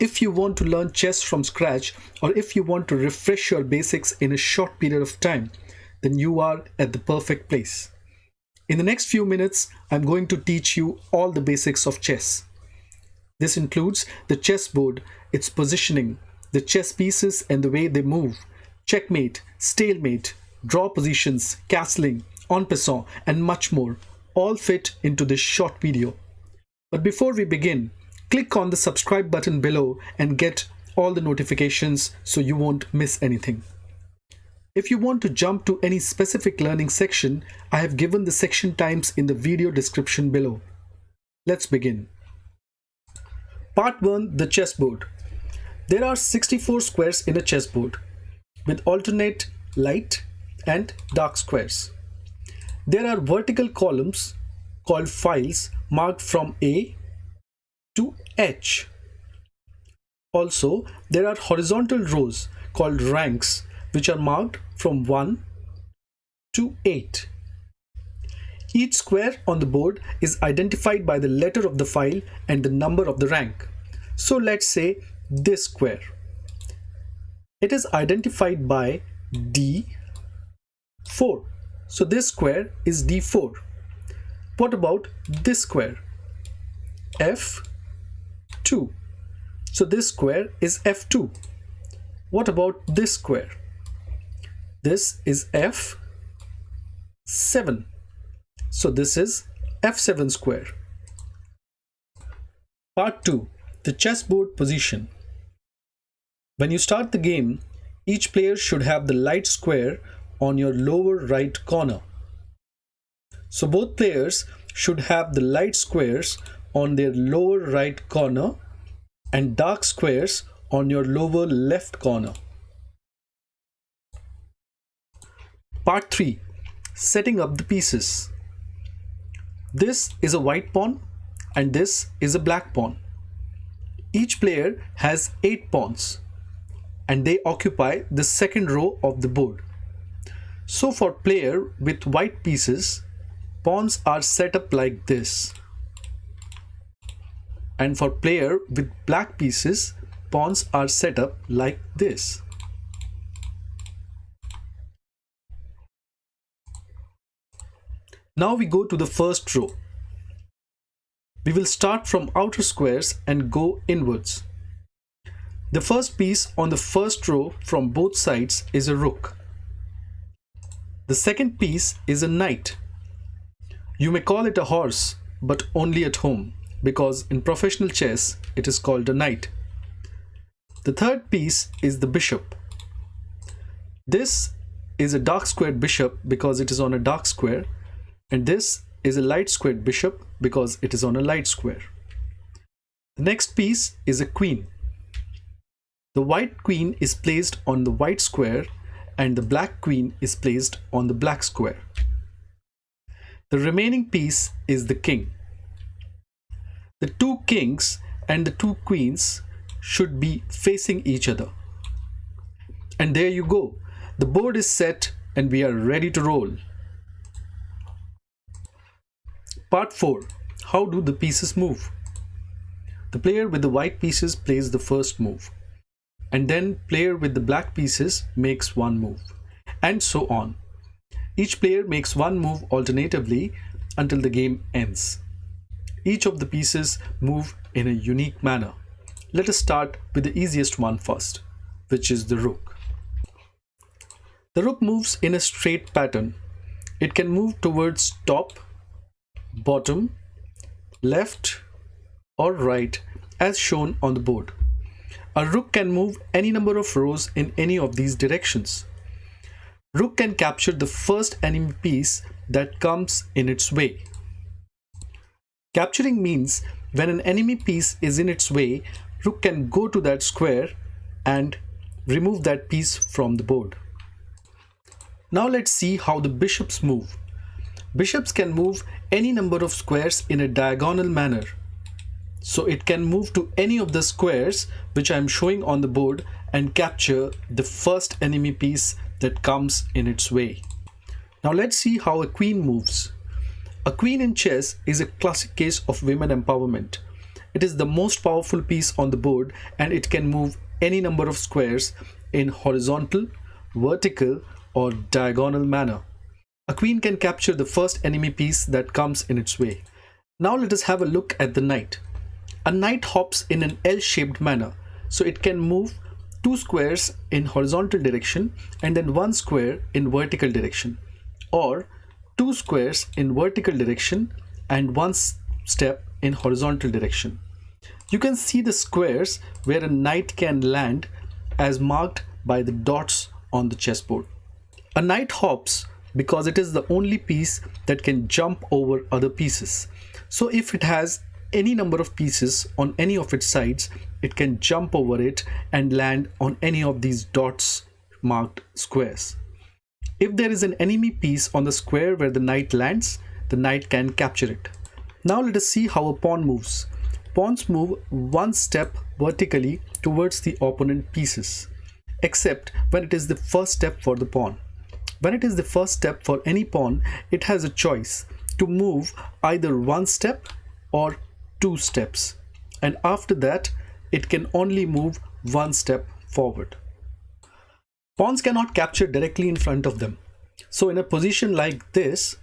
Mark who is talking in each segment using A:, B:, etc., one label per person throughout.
A: If you want to learn chess from scratch, or if you want to refresh your basics in a short period of time, then you are at the perfect place. In the next few minutes, I'm going to teach you all the basics of chess. This includes the chessboard, its positioning, the chess pieces and the way they move, checkmate, stalemate, draw positions, castling, en passant, and much more, all fit into this short video. But before we begin, click on the subscribe button below and get all the notifications so you won't miss anything. If you want to jump to any specific learning section, I have given the section times in the video description below. Let's begin. Part 1. The chessboard. There are 64 squares in a chessboard with alternate light and dark squares. There are vertical columns called files marked from A to H. Also, there are horizontal rows called ranks which are marked from 1 to 8. Each square on the board is identified by the letter of the file and the number of the rank. So let's say this square. It is identified by D4. So this square is D4. What about this square? F2. So this square is F2. What about this square? This is F7. So this is F7 square. Part 2. The chessboard position. When you start the game, each player should have the light square on your lower right corner. So both players should have the light squares on their lower right corner and dark squares on your lower left corner. Part 3. Setting up the pieces. This is a white pawn and this is a black pawn. Each player has 8 pawns and they occupy the second row of the board. So for player with white pieces, pawns are set up like this. And for player with black pieces, pawns are set up like this. Now we go to the first row. We will start from outer squares and go inwards. The first piece on the first row from both sides is a rook. The second piece is a knight. You may call it a horse, but only at home, because in professional chess it is called a knight. The third piece is the bishop. This is a dark squared bishop because it is on a dark square, and this is a light squared bishop because it is on a light square. The next piece is a queen. The white queen is placed on the white square and the black queen is placed on the black square. The remaining piece is the king. The two kings and the two queens should be facing each other. And there you go. The board is set and we are ready to roll. Part 4. How do the pieces move? The player with the white pieces plays the first move, and then player with the black pieces makes one move, and so on. Each player makes one move alternatively until the game ends. Each of the pieces move in a unique manner. Let us start with the easiest one first, which is the rook. The rook moves in a straight pattern. It can move towards top, bottom, left or right as shown on the board. A rook can move any number of rows in any of these directions. Rook can capture the first enemy piece that comes in its way. Capturing means when an enemy piece is in its way, rook can go to that square and remove that piece from the board. Now let's see how the bishops move. Bishops can move any number of squares in a diagonal manner. So it can move to any of the squares which I am showing on the board and capture the first enemy piece that comes in its way. Now let's see how a queen moves. A queen in chess is a classic case of women empowerment. It is the most powerful piece on the board and it can move any number of squares in horizontal, vertical, or diagonal manner. A queen can capture the first enemy piece that comes in its way. Now let us have a look at the knight. A knight hops in an L-shaped manner, so it can move 2 squares in horizontal direction and then 1 square in vertical direction, or 2 squares in vertical direction and 1 step in horizontal direction. You can see the squares where a knight can land as marked by the dots on the chessboard. A knight hops because it is the only piece that can jump over other pieces. So if it has any number of pieces on any of its sides, it can jump over it and land on any of these dots marked squares. If there is an enemy piece on the square where the knight lands, the knight can capture it. Now let us see how a pawn moves. Pawns move 1 step vertically towards the opponent pieces, except when it is the first step for the pawn. When it is the first step for any pawn, it has a choice to move either 1 step or 2 steps, and after that it can only move 1 step forward. Pawns cannot capture directly in front of them. So in a position like this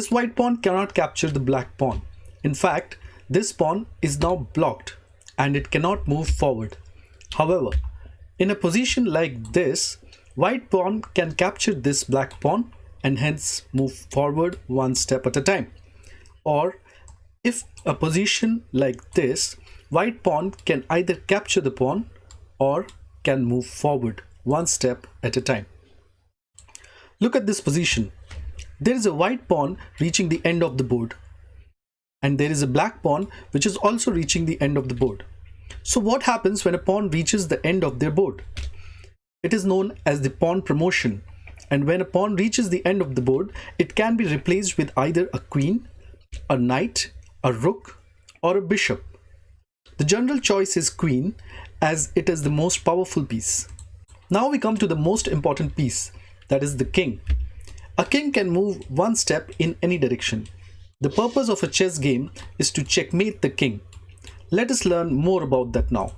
A: white pawn cannot capture the black pawn. In fact, this pawn is now blocked and it cannot move forward. However, in a position like this, white pawn can capture this black pawn and hence move forward 1 step at a time. Or if a position like this, white pawn can either capture the pawn or can move forward 1 step at a time. Look at this position. There is a white pawn reaching the end of the board, and there is a black pawn which is also reaching the end of the board. So what happens when a pawn reaches the end of their board? It is known as the pawn promotion, and when a pawn reaches the end of the board, it can be replaced with either a queen, a knight, a rook, or a bishop. The general choice is queen, as it is the most powerful piece. Now we come to the most important piece, that is the king. A king can move 1 step in any direction. The purpose of a chess game is to checkmate the king. Let us learn more about that now.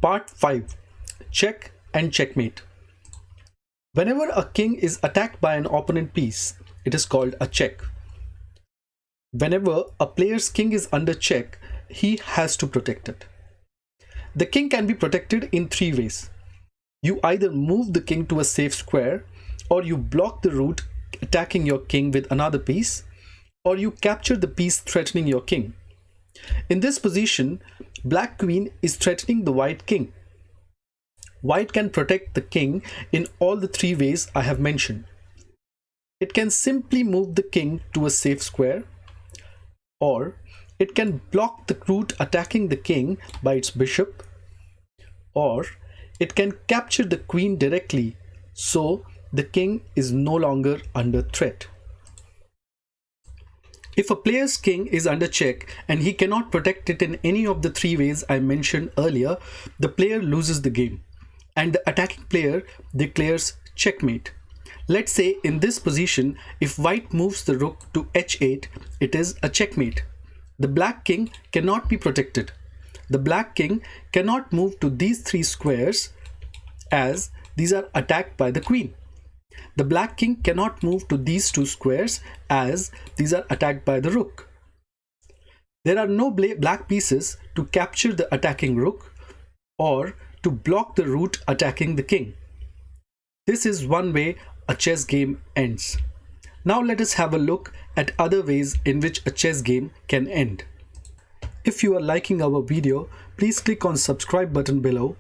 A: Part 5. Check and checkmate. Whenever a king is attacked by an opponent piece, it is called a check. Whenever a player's king is under check, he has to protect it. The king can be protected in 3 ways. You either move the king to a safe square, or you block the route attacking your king with another piece, or you capture the piece threatening your king. In this position, black queen is threatening the white king. White can protect the king in all the 3 ways I have mentioned. It can simply move the king to a safe square, or it can block the route attacking the king by its bishop, or it can capture the queen directly, so the king is no longer under threat. If a player's king is under check and he cannot protect it in any of the 3 ways I mentioned earlier, the player loses the game and the attacking player declares checkmate. Let's say in this position, if white moves the rook to h8, it is a checkmate. The black king cannot be protected. The black king cannot move to these 3 squares as these are attacked by the queen. The black king cannot move to these 2 squares as these are attacked by the rook. There are no black pieces to capture the attacking rook or to block the route attacking the king. This is one way a chess game ends. Now let us have a look at other ways in which a chess game can end. If you are liking our video, please click on subscribe button below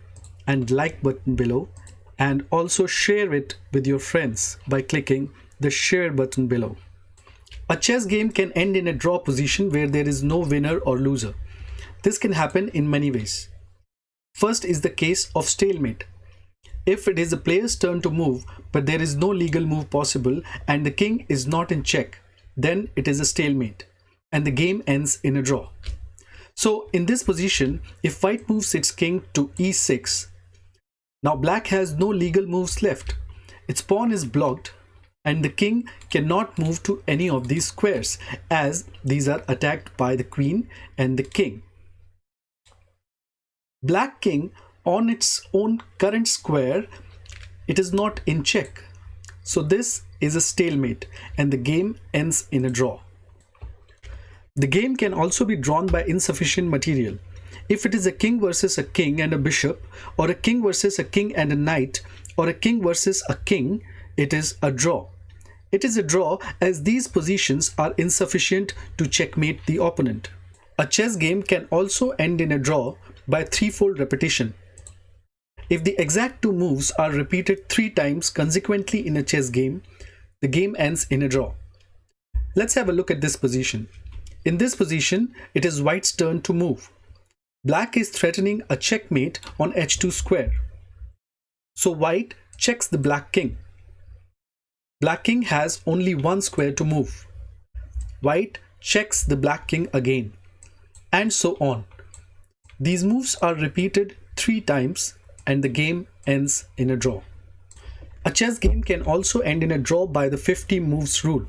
A: and like button below, and also share it with your friends by clicking the share button below. A chess game can end in a draw position where there is no winner or loser. This can happen in many ways. First is the case of stalemate. If it is the player's turn to move, but there is no legal move possible and the king is not in check, then it is a stalemate and the game ends in a draw. So in this position, if white moves its king to e6, now black has no legal moves left. Its pawn is blocked and the king cannot move to any of these squares as these are attacked by the queen and the king. Black king on its own current square, it is not in check. So this is a stalemate and the game ends in a draw. The game can also be drawn by insufficient material. If it is a king versus a king and a bishop, or a king versus a king and a knight, or a king versus a king, it is a draw. It is a draw as these positions are insufficient to checkmate the opponent. A chess game can also end in a draw by threefold repetition. If the exact two moves are repeated 3 times consequently in a chess game, the game ends in a draw. Let's have a look at this position. In this position, it is white's turn to move. Black is threatening a checkmate on h2 square. So white checks the black king. Black king has only one square to move. White checks the black king again, and so on. These moves are repeated 3 times and the game ends in a draw. A chess game can also end in a draw by the 50 moves rule.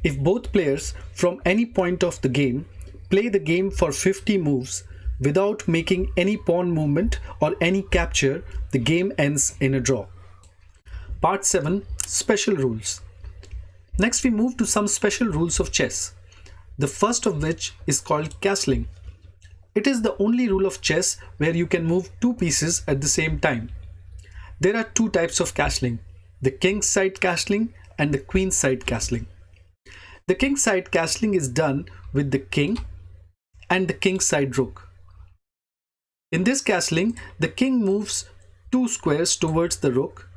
A: If both players from any point of the game play the game for 50 moves without making any pawn movement or any capture, the game ends in a draw. Part 7. Special rules. Next we move to some special rules of chess. The first of which is called castling. It is the only rule of chess where you can move 2 pieces at the same time. There are 2 types of castling, the king's side castling and the queen's side castling. The king's side castling is done with the king and the king's side rook. In this castling, the king moves 2 squares towards the rook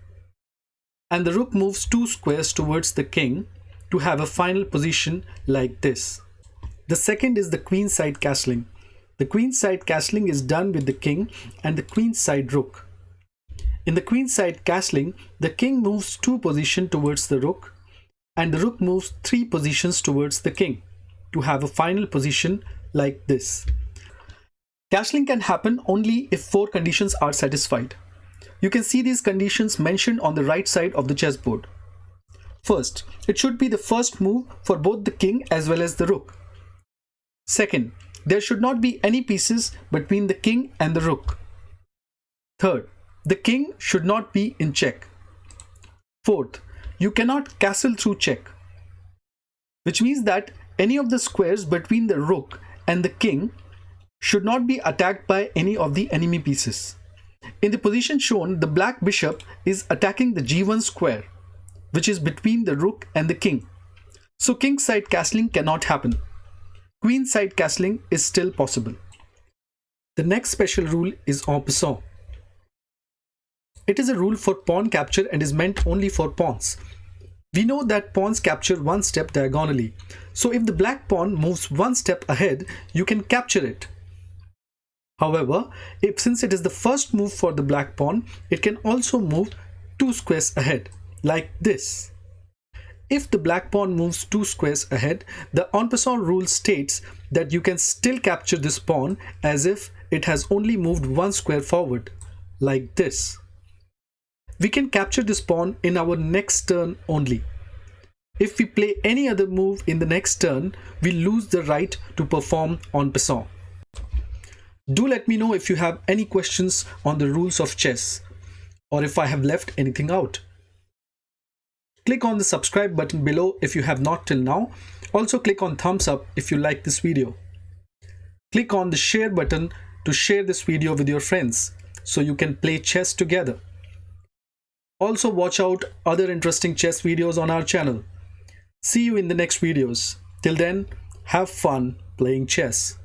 A: and the rook moves 2 squares towards the king to have a final position like this. The second is the queen's side castling. The queen's side castling is done with the king and the queen's side rook. In the queen's side castling, the king moves 2 positions towards the rook and the rook moves 3 positions towards the king to have a final position like this. Castling can happen only if 4 conditions are satisfied. You can see these conditions mentioned on the right side of the chessboard. First, it should be the first move for both the king as well as the rook. Second, there should not be any pieces between the king and the rook. Third, the king should not be in check. Fourth, you cannot castle through check, which means that any of the squares between the rook and the king should not be attacked by any of the enemy pieces. In the position shown, the black bishop is attacking the g1 square, which is between the rook and the king. So king side castling cannot happen. Queen side castling is still possible. The next special rule is en passant. It is a rule for pawn capture and is meant only for pawns. We know that pawns capture 1 step diagonally. So if the black pawn moves 1 step ahead, you can capture it. However, since it is the first move for the black pawn, it can also move 2 squares ahead, like this. If the black pawn moves 2 squares ahead, the en passant rule states that you can still capture this pawn as if it has only moved 1 square forward, like this. We can capture this pawn in our next turn only. If we play any other move in the next turn, we lose the right to perform en passant. Do let me know if you have any questions on the rules of chess, or if I have left anything out. Click on the subscribe button below if you have not till now. Also click on thumbs up if you like this video. Click on the share button to share this video with your friends so you can play chess together. Also watch out other interesting chess videos on our channel. See you in the next videos. Till then, have fun playing chess.